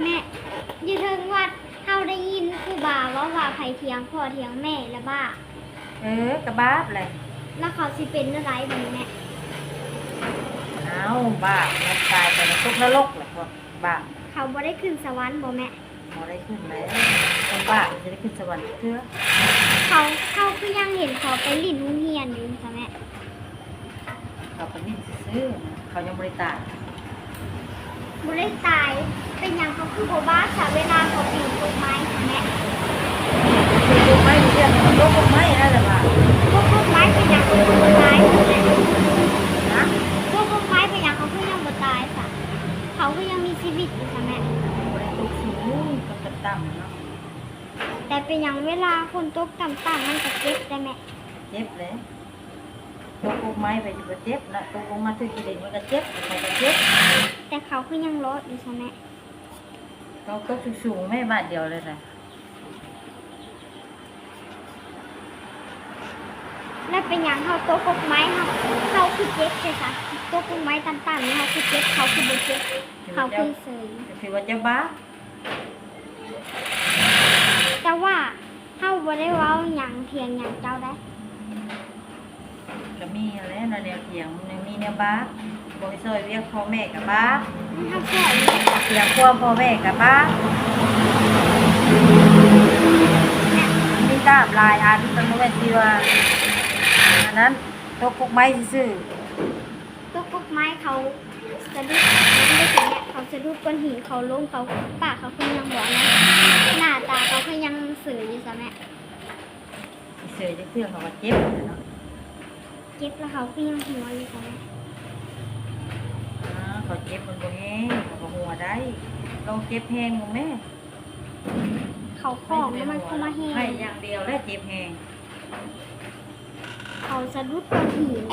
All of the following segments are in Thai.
แม่อยู่เทิงวัดเฮาได้ยินครูบาว่าไผเถียงพ่อเถียงแม่และบ้าก ระบ้าเลย แล้วเขาสิเป็นอะไรบัดนี้แม่ เอาบ้ามันตายไปในทุกนรกเลยพวกบ้า เขาบ่ได้ขึ้นสวรรค์บ่แม่ พอได้ขึ้นแล้วคนบ้ามันจะได้ขึ้นสวรรค์เพื่อ เขาคือยังเห็นเขาไปลิ้นโรงเรียนอยู่จ้ะแม่ เขาเป็นนิ่ซื้อๆเขายังบริตาย บ่ได้ตายเป็นหยังเขาคือบ่บ้าค่ะเวลาเขาปีนต้นไม้ค่ะแม่ ลูกไม้เรียกมันลูกไม้นั่นแหละบ้า พวกต้นไม้เป็นหยังเขาคือบ่ตายค่ะแม่ นะ พวกต้นไม้เป็นหยังเขาคือยังบ่ตายค่ะ เขาคือยังมีชีวิตอยู่ค่ะแม่ บริตกสูงก็ต่ำเนาะ แต่เป็นหยังเวลาคนตกต่ำๆมันก็เจ็บได้แม่ เจ็บเลยตกลูกไม้ไปจะเจ็บนะตกลงมาถึงกิเลสมันก็เจ็บใครก็เจ็บ แต่เขาคือยังรอดอยู่ค่ะแม่ เขาตกสูงไม่บาดเดียวเลยนะ แล้วเป็นหยังเขาตกกกไม้เขาคือเจ็บใช่ค่ะตกกกไม้ต่ำๆนี่เขาคือเจ็บเขาคือบ่เจ็บเขาคือเสย ถือว่าเจ้าบ้า แต่ว่าเขาบ่ได้เว้าหยังเถียงหยังเจ้าได้ ก็มีอะไรนะแนวเถียงมันมีแนวบ้าบริสุทธิ์เรียกพ่อแม่กับบ้า เขาแค่นี้ เถียงความพ่อแม่กับบ้ามีตาบลายอันตั้งแต่ที่ว่าอันนั้นตกพวกไม้ซื่อ ตกกกไม้เขาสะดุดไม่ได้เป็นเนี่ยเขาสะดุดก้อนหินเขาล้มเขาปากเขาคือยังบ่นะหน้าตาเขาคือยังเสืออยู่ซะแม่ เสือจะเสื่อเขาก็เจ็บเนาะ เจ็บแล้วเขาคือยังหัวอยู่ซะแม่ เขาเจ็บมันบ่แห้งเขาก็หัวได้ลองเจ็บแห้งมั้งแม่ เขาของแล้วมันเข้ามาแห้ ให้ ง อย่างเดียวแล้วเจ็บแห้ง เขาสะดุดก้อนหิน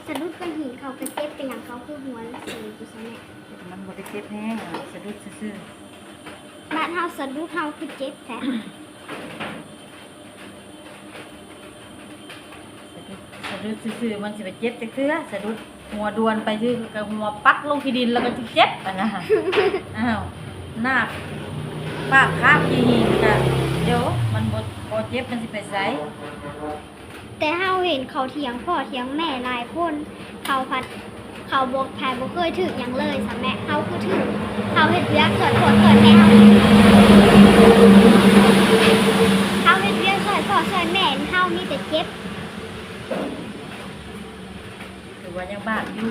สะดุดก้อนหินเขาก็เจ็บเป็นอย่างเขาคือหัวเสืออยู่ซะแม่ มันบ่ได้เจ็บแห้งสะดุดซื่อ บ้านเฮาสะดุดเฮาคือเจ็บแท้ สะดุดซื่อมันสิไปเจ็บจักเทื่อสะดุดหัวดวนไปชื่อกับหัวปักลงที่ดินแล้วก็สิเจ็บอ่ะนะอ้าวหน้าปากคาบขี้หินก็เดี๋ยวมันบ่เจ็บมันสิไปไส แต่เฮาเห็นเขาเถียงพ่อเถียงแม่หลายคนเขาพัดเขาบอกแทนบ่เคยถึกหยังเลยสะแม่เขาคือถึกเขาเฮ็ดเวียกสวยพ่อสวยแม่เขาเฮ็ดเวียกสวยพ่อสวยแม่เฮามีแต่เจ็บ ถือว่ายังบาปอยู่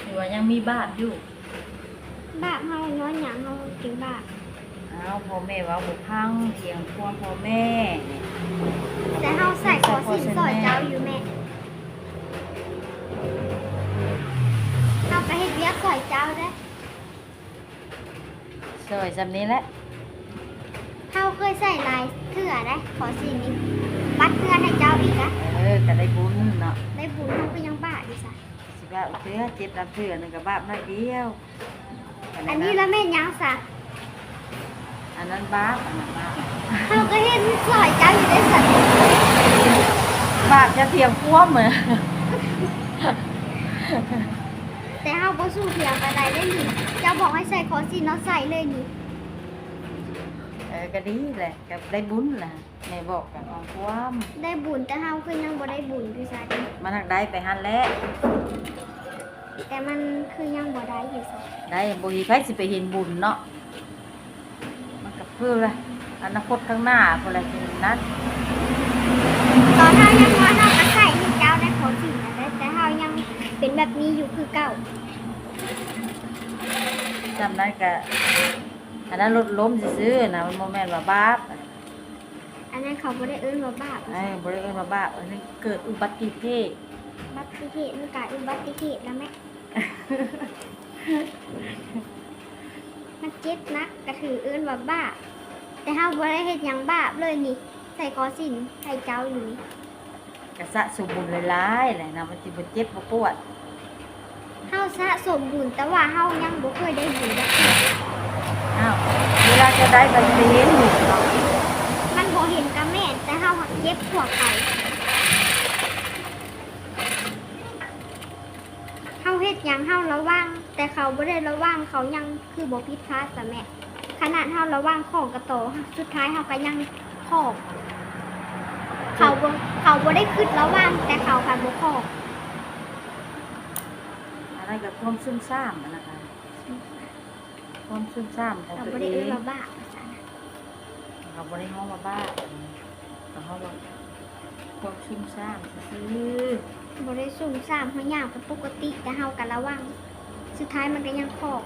ถือว่ายังมีบาปอยู่ บาปเฮาย้อนหยังเฮาถึงบาป อ้าวพ่อแม่เว้าบ่พังเถียงความพ่อแม่ แต่เฮาใส่ขอสินสอดเจ้าอยู่แม่เฮาก็เฮ็ดเวียกสวยเจ้าเด้อ สวยซำนี้แหละ เฮาเคยใส่ลายเถื่อได้ขอสินนี้บัดเถื่อให้เจ้าอีกนะ ก็ได้บุญเนาะ ได้บุญเฮาก็ยังบาปอยู่ซะ สิบาปเทื่อเจ็บรับเทื่อนึงก็บาปน้อยเดียว อันนี้ละแม่นยังซะ อันนั้นบาปอันนั้นบาป เขาก็เห็นสอยเจ้าอยู่ได้สัตว์ บาปจะเทียมควมเหมือน แต่เขาบ่สู้เถียงอะไรได้นี่เจ้าบอกให้ใส่คอสินเนาะใส่เลยนี่ ก็ดีแหละก็ได้บุญแหละแม่บอกกับของความ ได้บุญแต่เฮาคือยังบ่ได้บุญคือซะดิ มันทางได้ไปหันแล้ว แต่มันคือยังบ่ได้อยู่ซะ ได้บุญใครสิไปเห็นบุญเนาะมันก็เพื่อเลยอนาคตข้างหน้าคนละทีนั้น ตอนเฮายังว่าเฮาก็ใส่ให้เจ้าได้ขอสินนะได้แต่เฮายังเป็นแบบนี้อยู่คือเก่า จำได้ก็อันนั้นรถล้มซื้อๆนะมันโมแมนว่าบาป อันนั้นเขาบ่ได้เอิ้นว่าบาป บริเวณมาบาปอันนี้เกิดอุบัติเหตุ บัติเหตุมันกลายอุบัติเหตุแล้วแม่ มันเจ็บนักก็ถือเอิ้นว่าบาปแต่เฮาบ่ได้เฮ็ดหยังบาปเลยนี่ใส่คอสินให้เจ้าอยู่นี่ กระสะสมบุญหลายๆแหละนะมันจิบเจ็บบ่ปวด เฮาสะสมบุญแต่ว่าเฮายังบ่เคยได้บุญจักเทื่อ อ้าวเวลาจะได้ก็จะเห็นอยู่เนาะ มันบ่เห็นกับแม่นแต่เฮาหักเจ็บทั่วไปเฮาเฮ็ด ฮ็ดหยังเฮาระวังแต่เขาบ่ได้ระวังเขายังคือบ่ผิดพลาดซะแม่ขนาดเฮาระวังของกระโตสุดท้ายเฮาก็ยังขอบเขาบ่ได้คิดระวังแต่เขาค่ะบ่ขอบ อะไรกับความซึมซ่ามอะนะคะความซึมซ่ามของ เขา ตัว บ่ เอ ได้เอื้ ง อบ้าว่าซั่นน่ะ เขาบริห้องมาบ้าแต่เขาบอกความซึมซ่ามซื้อ บ่ได้ซุ่มซ่ามเฮาย่างเป็นปกติแต่เฮาก็ระวังสุดท้ายมันก็ยังขอบ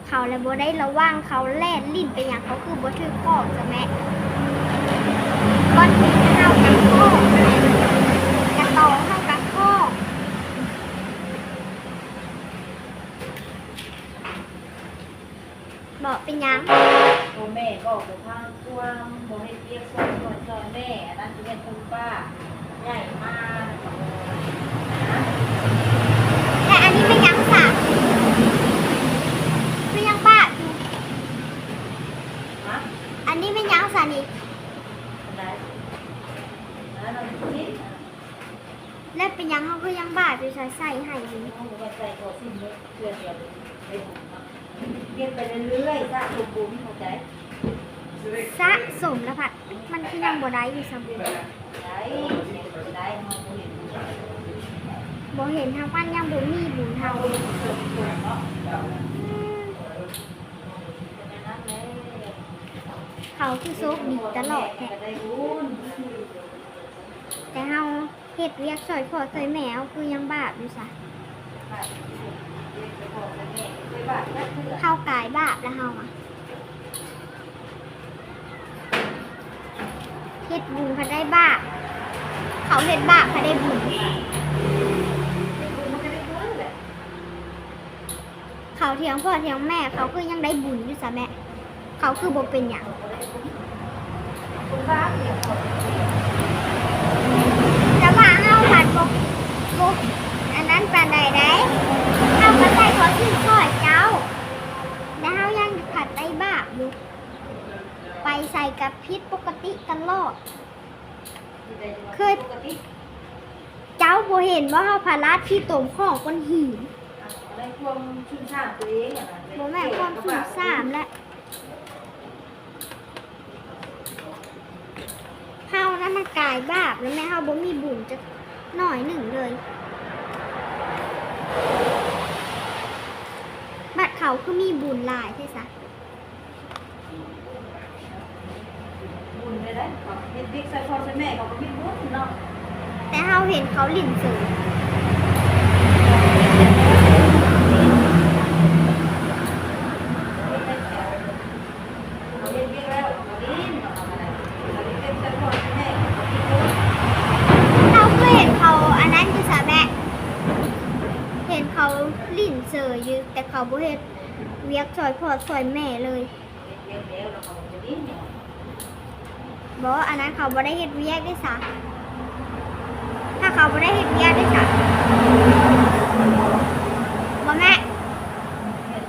เขาเลยบ่ได้ระวังเขาแล่นลิ้นไปหยังเขาคือบ่ถือขอบซะแม่ก้อนหินเฮากับขอบกระโตเฮากับขอบบอกเป็นหยัง ตัวแม่บอกกับทางตัวโมให้เรียกส่วนแม่อันนั้นคือเป็นคุณป้าใหญ่มาก แต่อันนี้ไม่ยังสาไม่ยังบ้าอยู่ ฮะ อันนี้ไม่ยังสานี่ อะไรแล้วเราคิด แล้วเป็นยังเขาก็ยังบ้าอยู่ใส่ให้อยู่ เขาบอกว่าใจตัวสิ้นเนื้อเชื่อเดียวไปบุญเรียนไปเรื่อยๆสร้างตัวบุญเข้าใจ สะสมแล้วผัดมันคือยังบ่ได้อยู่สมบูรณ์ ได้ได้มาเห็น บ่เห็นทางวันยังบ่มีบุญเฮา เกิดผลเนาะนั่นเลย เขาคือโชคดีตลอดแท้ ได้บุญ แต่เฮาเฮ็ดเรียกซอยพ่อซอยแม่เอาคือยังบาปอยู่ซะเข้ากายบาปแล้วเฮาอะเฮ็ดบุญพอได้บาปเขาเฮ็ดบาปพอได้บุญเขาเถียงพ่อเถียงแม่เขาคือยังได้บุญอยู่ซะแม่เขาคือบ่เป็นหยังแต่ว่าเฮาผัดบ่อันนั้นปานใดได้เฮาก็ใส่ขอชื่อข้อยเจ้าแล้วเฮายังผัดได้บาปอยู่ไปใส่กับพิษปกติตลอดเคยเจ้าบ่เห็นว่าเฮาพาราดที่ตมของก้อนหิน ในความชุ่มฉ่ำตัวเองอ่ะ บ่แม่นความสูงสามและเฮานั้นมันกลายบาปแล้วแม่เฮาบ่มีบุญจะหน่อยหนึ่งเลยบัดเขาคือมีบุญหลายใช่ซะ บุญเลยได้เฮ็ดบิ๊กใส่พ่อใส่แม่เขาก็มีบุญเนาะ แต่เฮาเห็นเขาหลิ่นเสือเราก็เห็นเขาอันนั้นอยู่สะแม่เห็นเขาหลิ่นเสืออยู่แต่เขาบ่เฮ็ดเวียกซอยพ่อซอยแม่เลยบอกว่าอันนั้นเขาบ่ได้เฮ็ดเวียกด้วยซะถ้าเขาบ่ได้เฮ็ดเวียกด้วยซะบ่แม่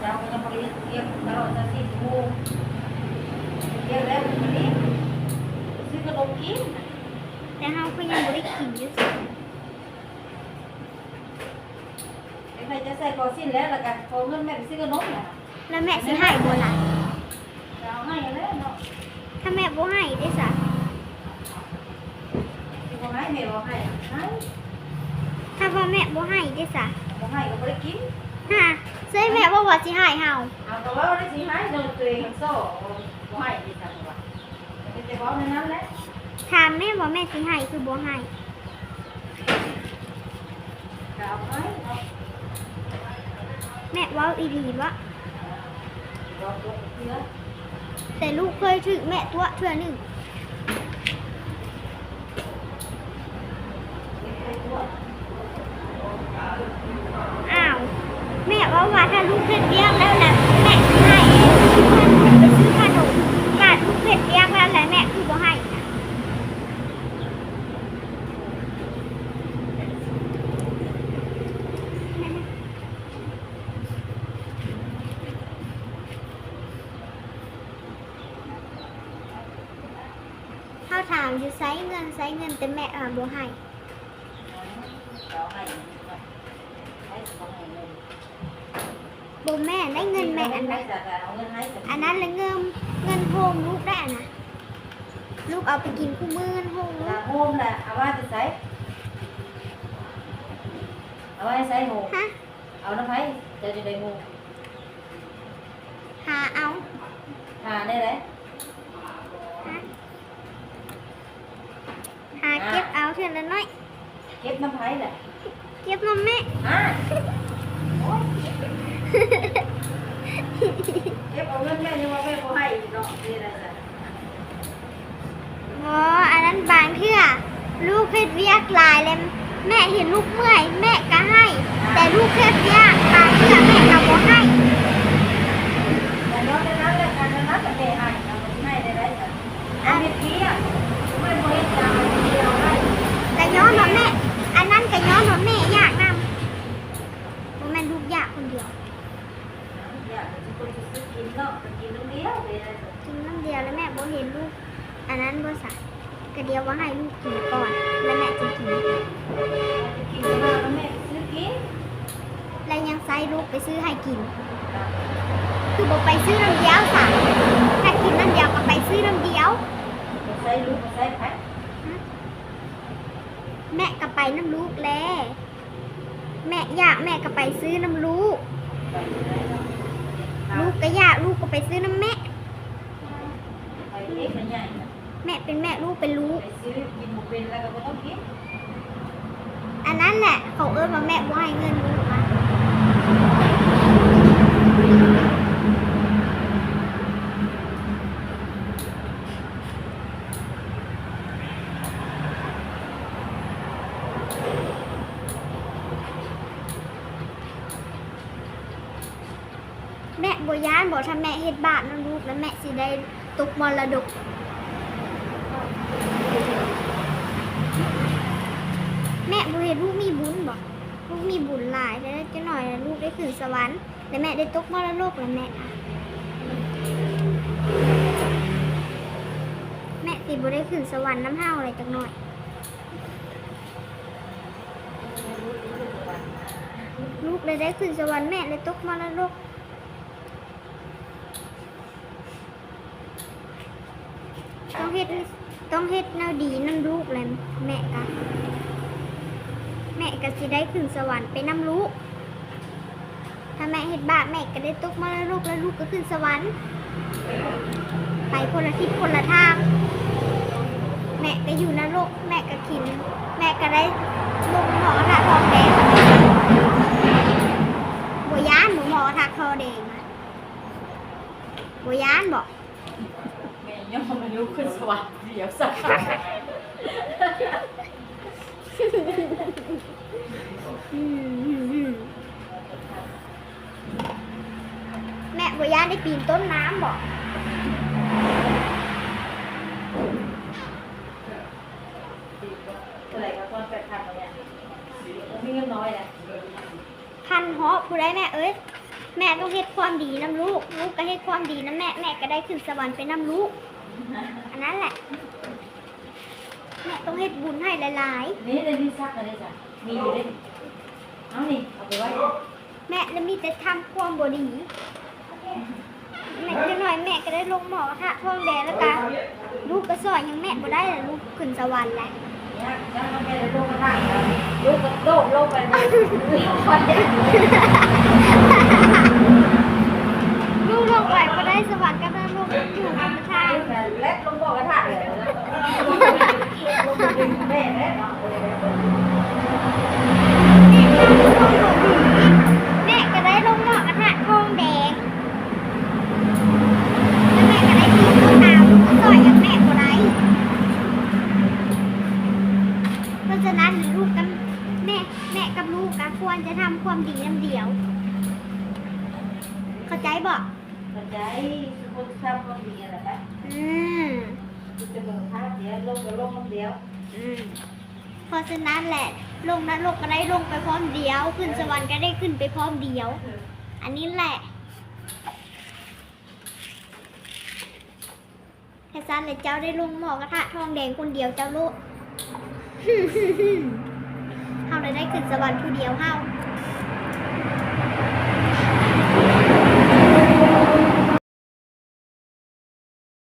เรายังบ่ได้เรียกตลอด24ชั่วโมงเรียกแล้ววันนี้ซื้อขนมกิน แต่เฮาก็ยังบ่ได้กินอยู่ซะ ใครจะใส่คอสิ้นแล้วล่ะกันขอเงินแม่ไปซื้อขนมน่ะ แล้วแม่สิให้บ่ล่ะ เอาให้แล้วเนาะ ถ้าแม่บ่ให้ได้ซะ สิบ่ให้แม่บ่ให้ให้ ถ้าพ่อแม่บ่ให้ได้ซะ บ่ให้ก็บ่ได้กิน ฮะเซ้ยแม่บ่ว่าสิให้เฮา เอาก็ว่าได้สิให้โดนตัวเองโซ่บ่ให้ดีจังว่าเป็นแต่เว้าในนั้นแหละ ถามแม่ว่าแม่สิให้คือบ่ให้ ก็เอาให้เนาะ แม่เว้าอีหลีวะ บ่ตัวเสือ แต่ลูกเคยถึกแม่ตัวเทื่อหนึงอ้าวแม่ว่าถ้าลูกเฮ็ดเวียกแล้วแหละแม่สิให้ไปซื้อขนมกาดลูกเฮ็ดเวียกแล้วแหละแม่คือบ่ให้นะเขาถามอยู่ไสเงินแต่แม่บ่ให้ เอาให้เนาะให้ บ่แม่ได้เงินแม่อันนั้น เอาเงินให้ อันนั้นเลยเงินโฮมลูกได้นะลูกเอาไปกินคู่มือเงินโฮมลูก โฮมแหละเอาไว้จะใส่เอาไว้ใส่โฮม ฮะ เอาน้ำไผ่จะได้โฮม หาเอา หาได้เลย ฮะหาเก็บเอาเท่านั้นน้อย เก็บน้ำไผ่แหละ เก็บมาแม่ เก็บเอาเงินแม่ยังว่าแม่บ่ให้เนาะนี่แหละจ้ะ อ๋ออันนั้นบางเทื่อลูกเพชรเวียกหลายเลยแม่เห็นลูกเมื่อยแม่ก็ให้ แต่ลูกเพชรเวียกบางเทื่อแม่ก็บ่ให้ แต่เนาะในนั้นแหละการนั้นแต่แม่ให้เราบ่ให้ได้จ้ะอันนี้เกี้ยไม่บ่เฮ็ดจังเดียวให้ แต่ย้อนว่าแม่ อันนั้นก็ย้อนว่าแม่อยากนำบ่แม่นลูกอยากคนเดียว อยากจะคนซื้อกินเนาะกินน้ำเดียวเลยนะ กินน้ำเดียวแล้วแม่บ่เห็นลูก อันนั้นบ่สักก็เดียวว่าให้ลูกกินก่อนแล้วแม่จะกิน กินมาแล้วแม่ซื้อกิน แล้วยังไซลูกไปซื้อให้กิน คือบ่ไปซื้อน้ำเดียวสะถ้ากินน้ำเดียวก็ไปซื้อน้ำเดียว ใส่ลูกใส่ไผ่ แม่ก็ไปน้ำลูกแลแม่อยากแม่ก็ไปซื้อน้ำลูก ลูกก็อยากลูกก็ไปซื้อน้ำแม่ ไปเล็กใหญ่ แม่เป็นแม่ลูกเป็นลูก ไปซื้อกินหมูเป็นแล้วก็ไม่ต้องกิน อันนั้นแหละเขาเอิ้นว่าแม่บ่ให้เงินลูกอะแม่บ่ย้านบอกถ้าแม่เฮ็ดบาปนำลูกแล้วแม่สิได้ตกมรดก แม่บ่เห็นลูกมีบุญบ่ลูกมีบุญหลายแต่จะหน่อยแล้วลูกได้ขึ้นสวรรค์แล้วแม่ได้ตกมรดกแล้วแม่อะแม่สิบ่ได้ขึ้นสวรรค์น้ำเฮาอะไรจักหน่อย ลูกเลยได้ขึ้นสวรรค์แม่เลยตกมรดกต้องเฮ็ดแนวดีนั่นลูกเลยแม่กะแม่ก็สิได้ขึ้นสวรรค์ไปนำลูกถ้าแม่เฮ็ดบาปแม่ก็ได้ตกมรดกแล้วลูกก็ขึ้นสวรรค์ไปคนละทิศคนละทางแม่ก็อยู่นรกแม่ก็ขินแม่ก็ได้ลงหมอกระทะทองแดงบัวยานหมอกระทะทองแดงบัวยานบอก แม่ย่อมลูกขึ้นสวรรค์เดี๋ยวสัก แม่บัวยานได้ปีนต้นน้ำบอก เท่าไหร่ก็ต้องไปทำอะไรมีเงินน้อยแหละ พันเหาะผู้ใดแม่เอ้ยแม่ต้องเฮ็ดความดีนำลูกลูกก็เฮ็ดความดีนำแม่แม่ก็ได้ขึ้นสวรรค์ไปนำลูกอันนั้นแหละแม่ต้องเฮ็ดบุญให้หลาย นี่เลยนี่ซักอะไรจ้ะมีอยู่เลยเอานี่เอาไปไว้ ๆแม่แล้วมีแต่ทำความบ่ดีแม่จะหน่อยแม่ก็ได้ลงหมอกระทะทองแดงแล้วกันลูกก็สอนยังแม่บ่ได้เลยลูกขึ้นสวรรค์แหละ เนี่ยแล้วมันเป็นลูกกระทะลูกกระโดดลงไปเลยคนเด็ก ลูกลงไปบ่ได้สวรรค์ก็ได้ลูกอยู่ธรรมชาติ เล็กลงบ่อกระทะเลยลงไปดึงแม่แม่เนาะ แม่ก็ได้ลงหมอกระทะทองแดงแล้วแม่ก็ได้กินข้าวหนาวลูกก็สอนยังแม่บ่ได้เพราะฉะนั้นลูกกับแม่กับลูกก็ควรจะทำความดีน้ำเดียว เข้าใจบ่ มันใจคนทำความดีอะไรไหม อืม จะเบิกภาพเดียวลงก็ลงคนเดียว เพราะฉะนั้นแหละ ลงนรกก็ได้ลงไปพร้อมเดียว ขึ้นสวรรค์ก็ได้ขึ้นไปพร้อมเดียว อันนี้แหละแค่สั้นเลยเจ้าได้ลงหมอกระทะทองแดงคนเดียวเจ้าลูก เฮาเลยได้ขึ้นสวรรค์ผู้เดียวเฮา